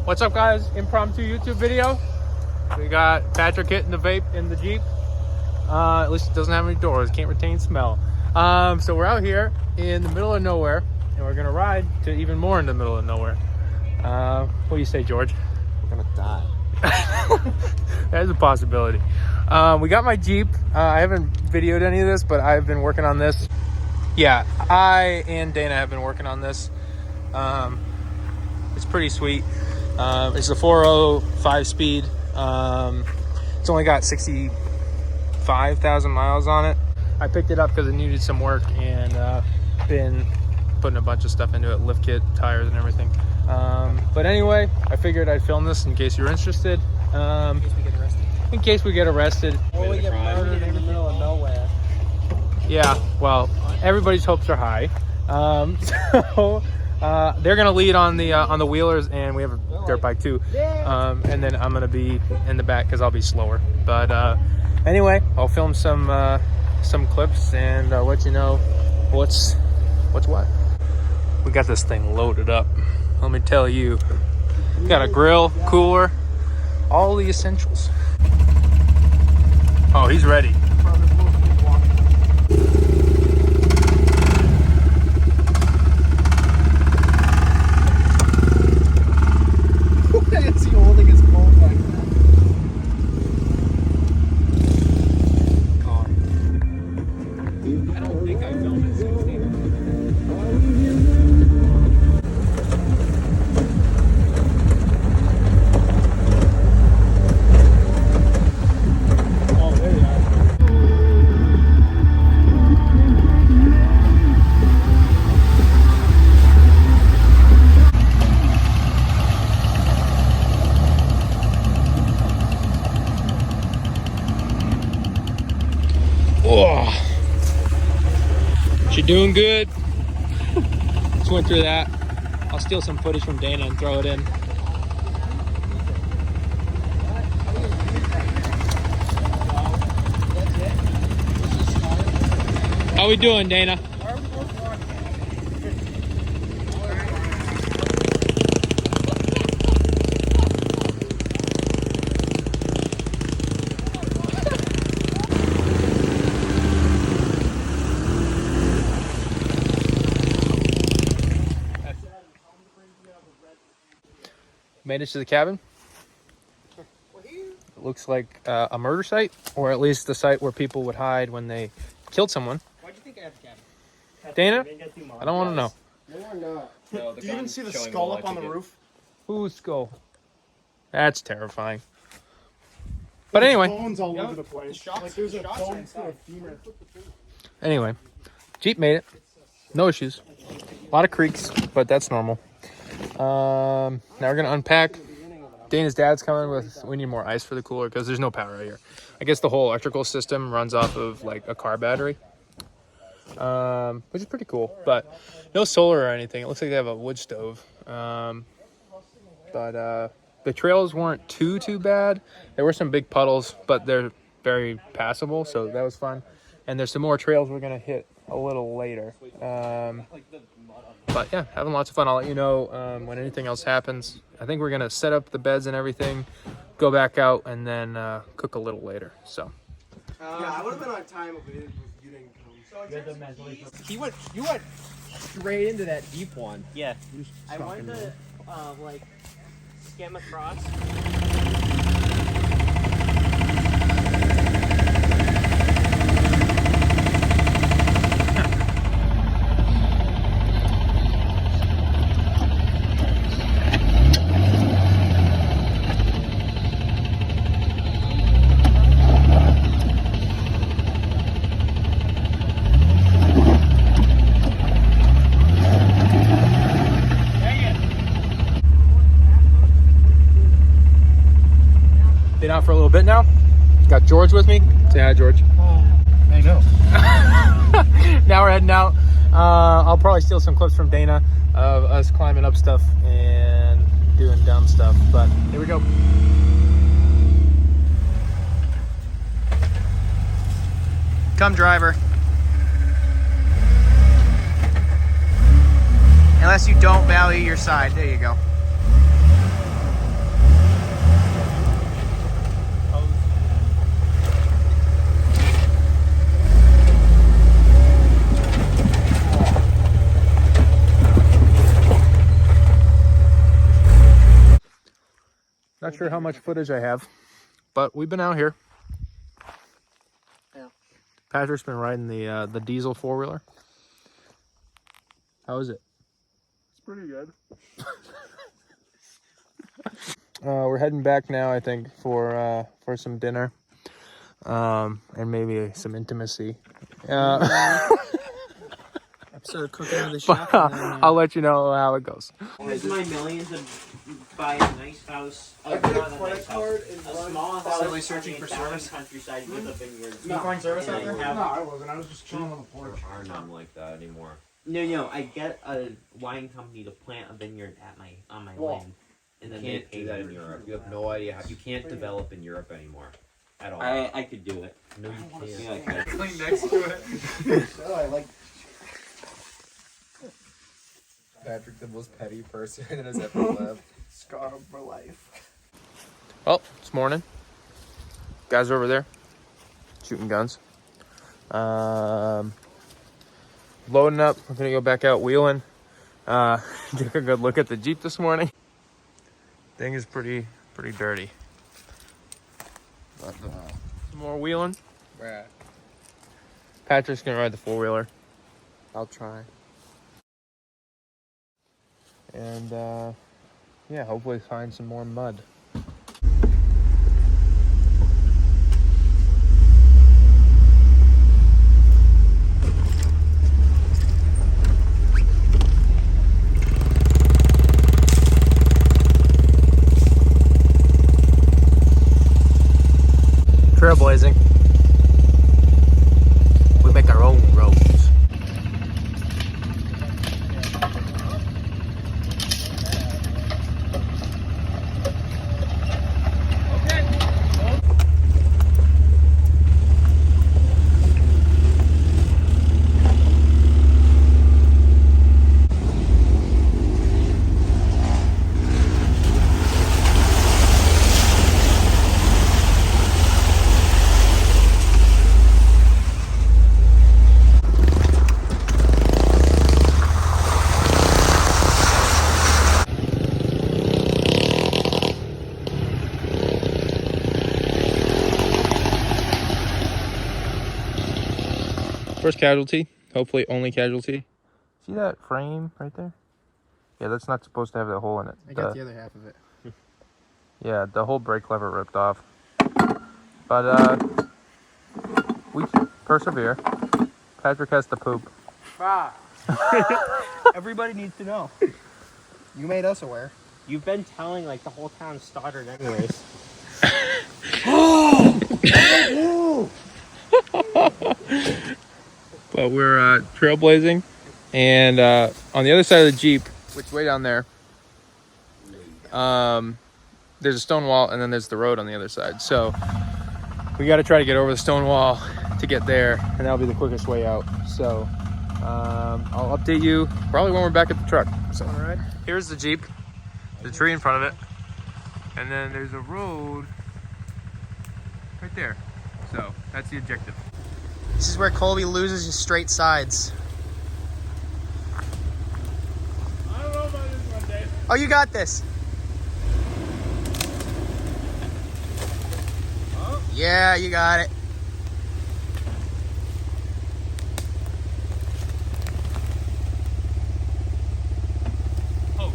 What's up, guys? Impromptu YouTube video. We got Patrick hitting the vape in the Jeep. At least it doesn't have any doors, can't retain smell. So we're out here in the middle of nowhere, and we're gonna ride to even more in the middle of nowhere. What do you say, George? We're gonna die. That's a possibility. We got my Jeep. I haven't videoed any of this, but I've been working on this. Yeah, I and Dana have been working on this. It's pretty sweet. It's a 405 speed. It's only got 65,000 miles on it. I picked it up because it needed some work, and been putting a bunch of stuff into it, lift kit, tires, and everything. But anyway, I figured I'd film this in case you're interested. In case we get arrested. Or we get murdered in the middle of nowhere. Yeah, well, everybody's hopes are high. So they're gonna lead on the wheelers, and we have a dirt bike too. And then I'm gonna be in the back because I'll be slower. But anyway, I'll film some clips and let you know what's what. We got this thing loaded up. Let me tell you, got a grill, cooler, all the essentials. Oh, he's ready. Is he holding his phone like that? I don't think I filmed it 16. Oh, there you are. Oh, she doing good. Just went through that. I'll steal some footage from Dana and throw it in. How we doing, Dana? Made it to the cabin. It looks like a murder site, or at least the site where people would hide when they killed someone. Why'd you think I had the cabin? Dana? I don't want to know. No, we're not. No, Do you even see the skull up on the roof? Whose skull? That's terrifying. But anyway. Bones all over the place. Like there's a bone to a femur. Anyway, Jeep made it. No issues. A lot of creaks, but that's normal. Now we're gonna unpack. Dana's dad's coming with. We need more ice for the cooler because there's no power out here. I guess the whole electrical system runs off of like a car battery, which is pretty cool. But no solar or anything. It looks like they have a wood stove. But the trails weren't too bad. There were some big puddles, but they're very passable, so that was fun. And there's some more trails we're gonna hit a little later. But yeah, having lots of fun. I'll let you know when anything else happens. I think we're gonna set up the beds and everything, go back out, and then cook a little later. So. Yeah, I would have been on time if you didn't come. You went straight into that deep one. Yeah, I wanted to like skim across. Been out for a little bit now. Got George with me. Say hi, George. I know. Now we're heading out. I'll probably steal some clips from Dana of us climbing up stuff and doing dumb stuff. But here we go. Come, driver. Unless you don't value your side. There you go. Not sure how much footage I have, but we've been out here. Yeah. Patrick's been riding the diesel 4-wheeler. How is it? It's pretty good. We're heading back now, I think, for some dinner, and maybe some intimacy. Episode of Cooking with the But, Chef. And then, I'll let you know how it goes. Use my millions to buy a nice house. I get a credit card and A run. small house. Silly searching for service. Countryside with a vineyard. You find service out And there? I have- No, I wasn't. I was just chilling on the porch. Are none like that anymore. No. I get a wine company to plant a vineyard on my Well, land, and You then they can't pay do that me. in Europe. You have no idea how. You can't develop in Europe anymore. At all. I could do it. No, you can't. Yeah, I could. Clean next to it. No, I like. Patrick, the most petty person that has ever lived. Scar for life. Oh, it's morning. Guys are over there shooting guns. Loading up. We're gonna go back out wheeling. Took a good look at the Jeep this morning. Thing is pretty dirty. But, Some more wheeling. yeah, Patrick's gonna ride the 4-wheeler. I'll try. And yeah, hopefully find some more mud. Trailblazing. We make our own roads. First casualty, hopefully only casualty. See that frame right there? Yeah, that's not supposed to have that hole in it. I got the other half of it. Yeah, the whole brake lever ripped off. But we persevere. Patrick has to poop. Ah. Everybody needs to know. You made us aware. You've been telling like the whole town Stoddard anyways. But we're trailblazing, and on the other side of the Jeep, which way down there, there's a stone wall, and then there's the road on the other side. So we got to try to get over the stone wall to get there, and that'll be the quickest way out. So I'll update you probably when we're back at the truck. So all right, here's the Jeep, the tree in front of it, and then there's a road right there. So that's the objective. This is where Colby loses his straight sides. I don't know about this one day. Oh, you got this. Oh. Yeah, you got it. Oh.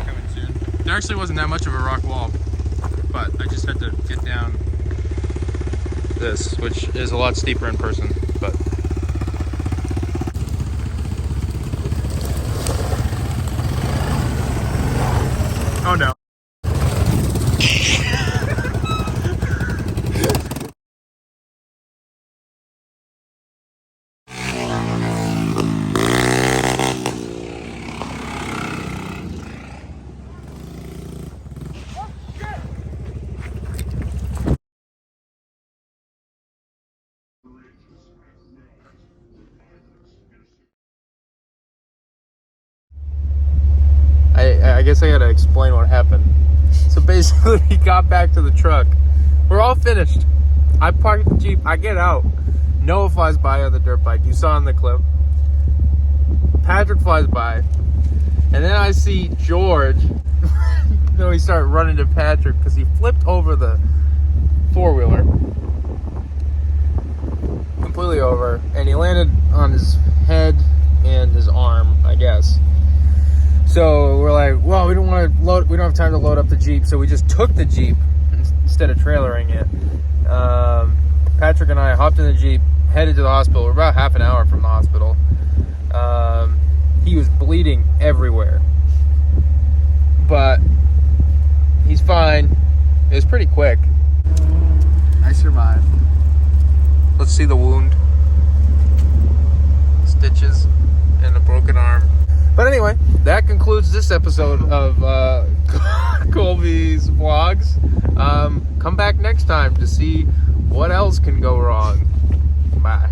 Coming soon. There actually wasn't that much of a rock wall, but I just had to get down this, which is a lot steeper in person, but oh no. I guess I gotta explain what happened. So basically, we got back to the truck. We're all finished. I parked the Jeep. I get out. Noah flies by on the dirt bike. You saw in the clip. Patrick flies by, and then I see George. He started running to Patrick because he flipped over the four-wheeler completely over, and he landed on his head and his arm, I guess. So we're like, well, we don't have time to load up the Jeep, so we just took the Jeep instead of trailering it. Patrick and I hopped in the Jeep, headed to the hospital. We're about half an hour from the hospital. He was bleeding everywhere, but he's fine. It was pretty quick. I survived. Let's see the wound. Stitches and a broken arm. But anyway, that concludes this episode of Colby's vlogs. Come back next time to see what else can go wrong. Bye.